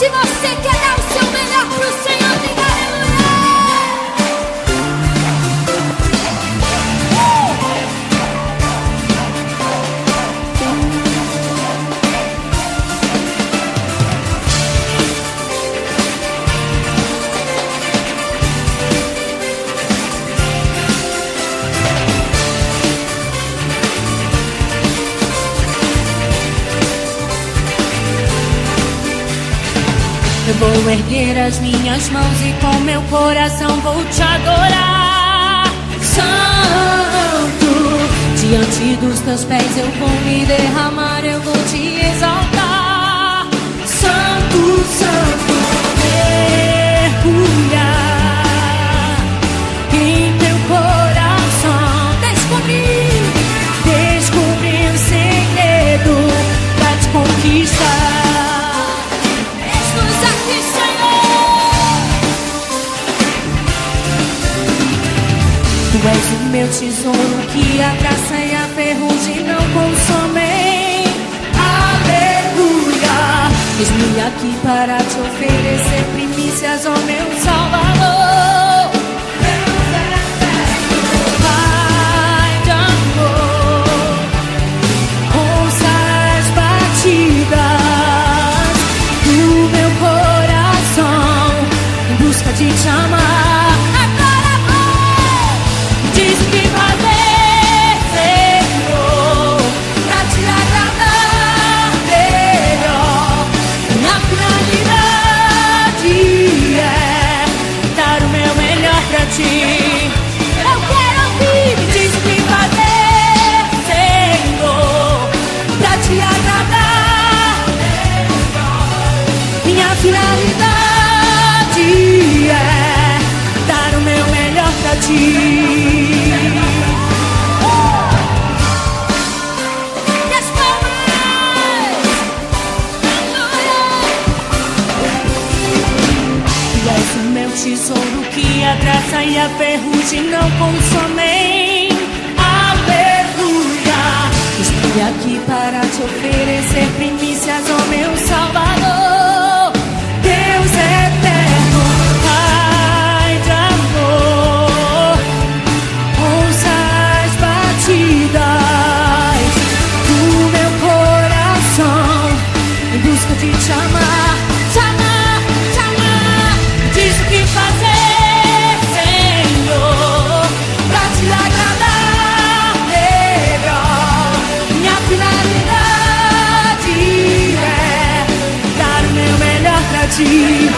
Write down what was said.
Se você quer dar o seu melhor pro Senhor, diga aleluia. Eu vou erguer as minhas mãos e com meu coração vou te adorar, Santo. Diante dos teus pés eu vou me derramar, eu vou te exaltar, Santo, Santo. Mergulhar em teu coração, descobrir o segredo pra te conquistar. Tu és o meu tesouro que a graça e a ferrugem não consomem. Aleluia. Eis-me aqui para te oferecer primícias, ó meu Salvador. Pai de amor, ouça as batidas do meu coração em busca de te amar. Diz o que fazer, Senhor, pra te agradar melhor. Minha finalidade é dar o meu melhor pra ti. Eu quero ouvir. Diz o que fazer, Senhor, pra te agradar melhor. Minha finalidade é dar o meu melhor pra ti. Tesouro que a graça e a ferrugem não consomem. Aleluia. Estou aqui para te oferecer primícias, ó meu Salvador. Deus eterno, Pai de amor, ouça as batidas do meu coração em busca de te amar. Diz o que fazer, Senhor, pra te agradar melhor. Minha finalidade é dar o meu melhor pra ti.